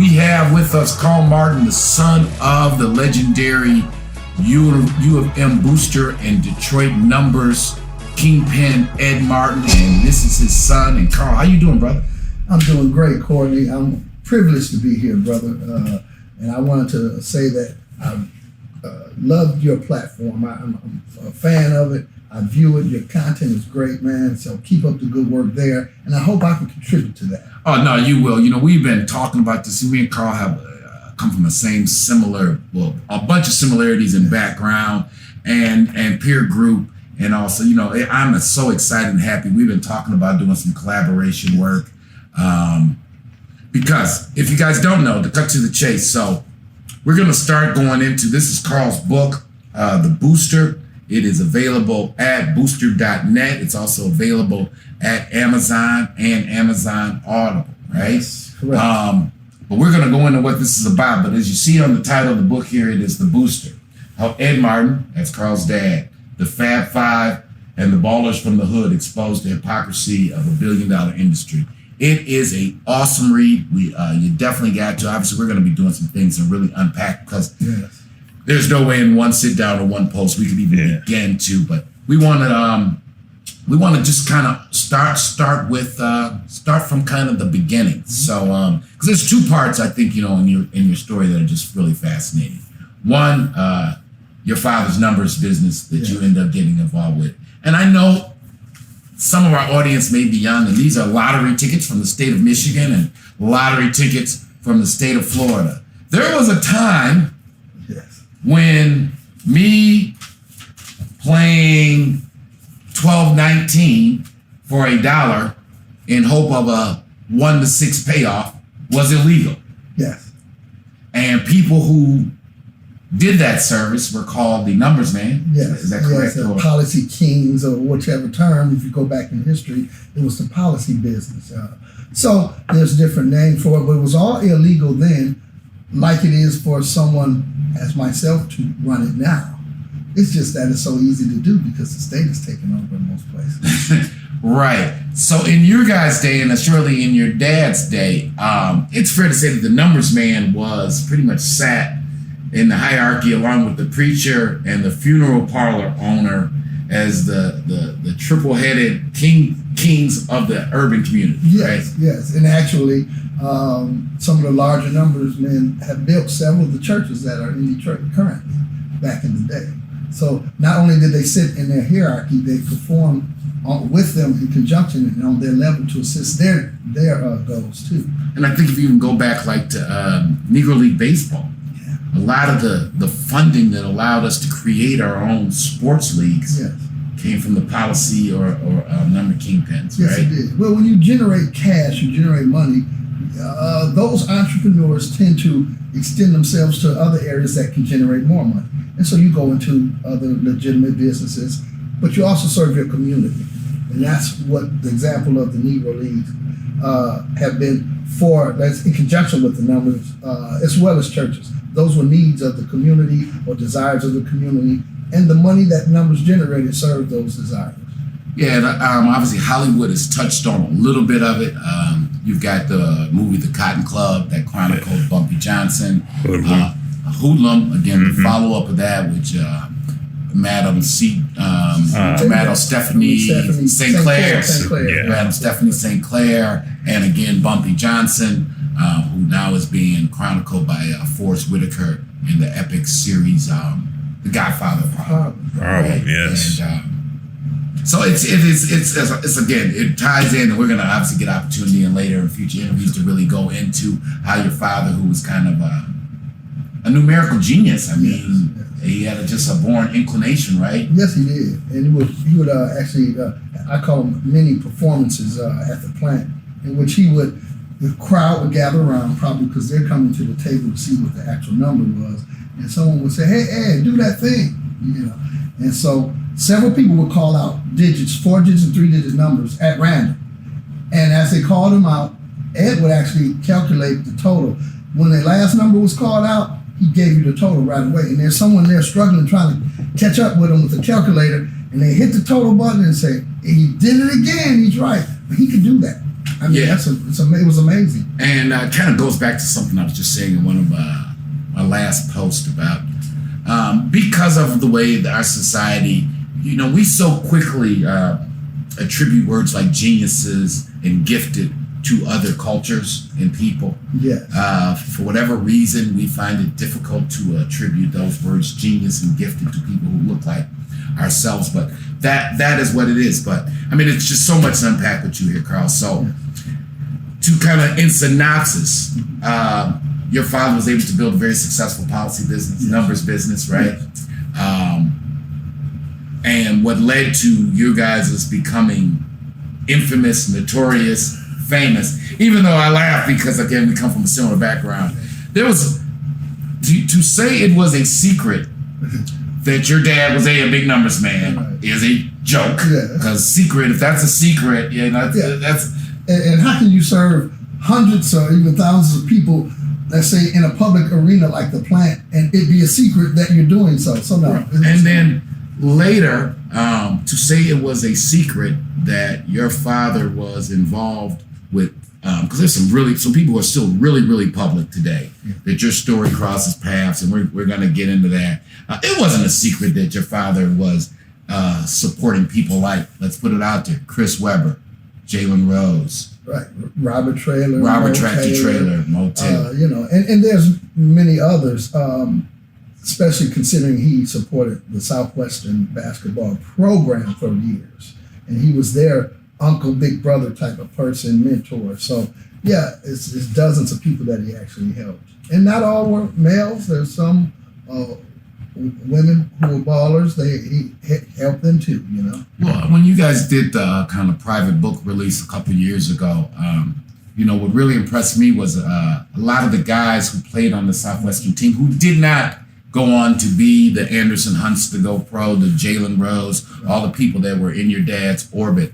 We have with us Carl Martin, the son of the legendary U of M booster and Detroit numbers Kingpin Ed Martin, and this is his son. And Carl, how you doing, brother? I'm doing great, Courtney. I'm privileged to be here, brother. And I wanted to say that I love your platform. I'm a fan of it. I view it. Your content is great, man. So keep up the good work there. And I hope I can contribute to that. Oh, no, you will. You know, we've been talking about this. Me and Carl have come from the same a bunch of similarities in background and peer group. And also, you know, I'm so excited and happy. We've been talking about doing some collaboration work. Because if you guys don't know, to cut to the chase, so we're going to start going into, this is Carl's book, The Booster. It is available at booster.net. It's also available at Amazon and Amazon Audible, right? Yes, correct. But we're going to go into what this is about. But as you see on the title of the book here, it is The Booster. How Ed Martin, that's Carl's dad, the Fab Five, and the ballers from the hood exposed the hypocrisy of a billion-dollar industry. It is an awesome read. You definitely got to. Obviously, we're going to be doing some things to really unpack because there's no way in one sit down or one post we could even begin to. But we want to just kind of start from kind of the beginning. So because there's two parts I think, you know, in your story that are just really fascinating. One, your father's numbers business that you end up getting involved with, and I know some of our audience may be young, and these are lottery tickets from the state of Michigan and lottery tickets from the state of Florida. There was a time when me playing 12-19 for $1 in hope of a 1 to 6 payoff was illegal. Yes. And people who did that service were called the numbers man. Yes. Is that correct? Yes, policy kings or whichever term, if you go back in history, it was the policy business. So there's different names for it, but it was all illegal then, like it is for someone as myself to run it now. It's just that it's so easy to do because the state is taking over in most places. Right. So in your guys' day, and surely in your dad's day, it's fair to say that the numbers man was pretty much sat in the hierarchy along with the preacher and the funeral parlor owner as the triple-headed kings of the urban community. Yes, right? Yes. And actually, some of the larger numbers men have built several of the churches that are in Detroit currently back in the day. So not only did they sit in their hierarchy, they performed with them in conjunction and on their level to assist their goals too. And I think if you even go back like to Negro League Baseball, a lot of the funding that allowed us to create our own sports leagues came from the policy or number kingpins, yes, right? It did. Well, when you generate cash, you generate money, those entrepreneurs tend to extend themselves to other areas that can generate more money. And so you go into other legitimate businesses, but you also serve your community. And that's what the example of the Negro Leagues have been for, that's in conjunction with the numbers, as well as churches. Those were needs of the community or desires of the community, and the money that numbers generated served those desires. Yeah, and obviously Hollywood has touched on a little bit of it. You've got the movie The Cotton Club that chronicled Bumpy Johnson. Hoodlum, again, the follow-up of that, which Madam Stephanie St. Clair. Madam Stephanie St. Clair, and again, Bumpy Johnson, who now is being chronicled by Forrest Whitaker in the epic series, The Godfather Problem. Right? Yes. And, so it's again, it ties in, and we're gonna obviously get opportunity in later in future interviews to really go into how your father, who was kind of a numerical genius. I mean, he had just a born inclination, right? Yes, he did, and he would actually, I call them mini performances at the plant, in which the crowd would gather around, probably because they're coming to the table to see what the actual number was, and someone would say, "Hey, Ed, do that thing," you know, and so several people would call out digits, 4-digit and 3-digit numbers at random, and as they called them out, Ed would actually calculate the total. When the last number was called out, he gave you the total right away. And there's someone there struggling, trying to catch up with him with the calculator, and they hit the total button and say, he did it again, he's right. But he could do that. I mean, Yeah. it was amazing. And kind of goes back to something I was just saying in one of my last posts about because of the way that our society, we so quickly attribute words like geniuses and gifted to other cultures and people. Yes. For whatever reason, we find it difficult to attribute those words, genius and gifted, to people who look like ourselves. But that is what it is. But I mean, it's just so much to unpack with you here, Carl. So to kind of, in synopsis, your father was able to build a very successful policy business, numbers business, right? And what led to you guys is becoming infamous, notorious, famous. Even though I laugh because, again, we come from a similar background. There was, to say it was a secret that your dad was a big numbers man is a joke. Because secret, if that's a secret, that's. And how can you serve hundreds or even thousands of people, let's say, in a public arena like the plant, and it be a secret that you're doing so? So no. And then later, to say it was a secret that your father was involved with, because there's some people who are still really, really public today, that your story crosses paths, and we're going to get into that. It wasn't a secret that your father was supporting people like, let's put it out there, Chris Webber, Jalen Rose, right, Robert Trailer, Tractor Trailer, Motown, and there's many others. Especially considering he supported the Southwestern basketball program for years, and he was their uncle, big brother type of person, mentor. So yeah, it's dozens of people that he actually helped, and not all were males. There's some women who were ballers. He helped them too. Well, when you guys did the kind of private book release a couple years ago, what really impressed me was a lot of the guys who played on the Southwestern team who did not go on to be the Anderson Hunts to go pro, the Jalen Rose, all the people that were in your dad's orbit.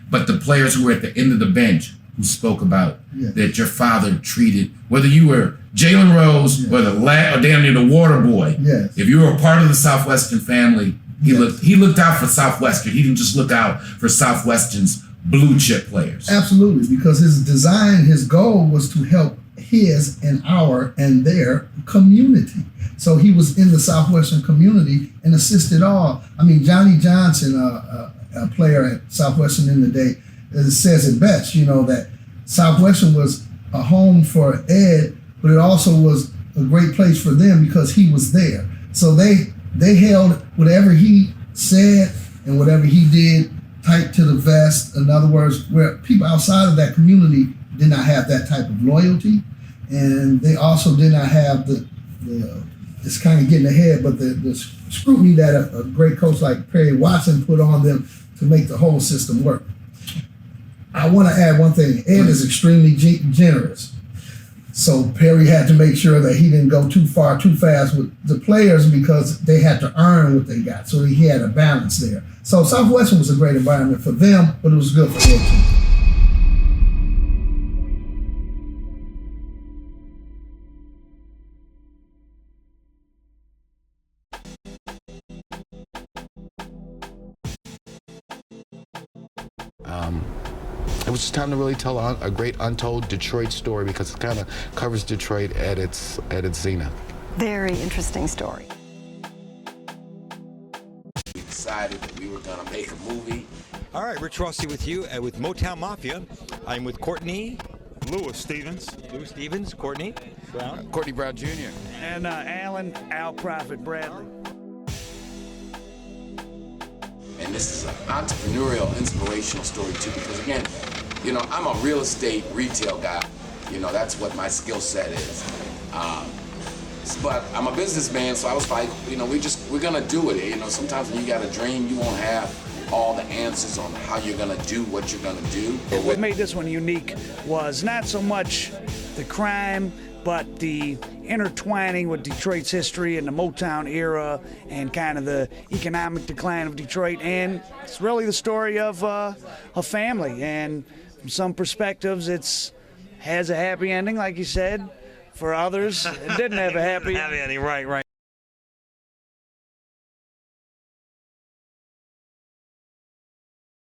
But the players who were at the end of the bench who spoke about that your father treated, whether you were Jalen Rose or or damn near the water boy, if you were a part of the Southwestern family, he looked out for Southwestern. He didn't just look out for Southwestern's blue chip players. Absolutely, because his goal was to help his and our and their community. So he was in the Southwestern community and assisted all. I mean, Johnny Johnson, a player at Southwestern in the day, says it best, that Southwestern was a home for Ed, but it also was a great place for them because he was there. So they held whatever he said and whatever he did tight to the vest. In other words, where people outside of that community did not have that type of loyalty, and they also did not have the it's kind of getting ahead, but the scrutiny that a great coach like Perry Watson put on them to make the whole system work. I want to add one thing. Ed is extremely generous. So Perry had to make sure that he didn't go too far, too fast with the players because they had to earn what they got. So he had a balance there. So Southwestern was a great environment for them, but it was good for Ed too. It was just time to really tell a great untold Detroit story because it kind of covers Detroit at its zenith. Very interesting story. We decided that we were going to make a movie. All right, Rich Rossi with you with Motown Mafia. I'm with Courtney. Lewis Stevens, Courtney Brown. Courtney Brown Jr. and Alan Al Prophet Bradley. And this is an entrepreneurial, inspirational story too, because again, I'm a real estate retail guy. That's what my skill set is. But I'm a businessman, so I was like, we're gonna do it. Sometimes when you got a dream, you won't have all the answers on how you're gonna do what you're gonna do. What made this one unique was not so much the crime, but the intertwining with Detroit's history and the Motown era and kind of the economic decline of Detroit. And it's really the story of a family. And from some perspectives, it has a happy ending, like you said. For others, it didn't have a happy ending. Right.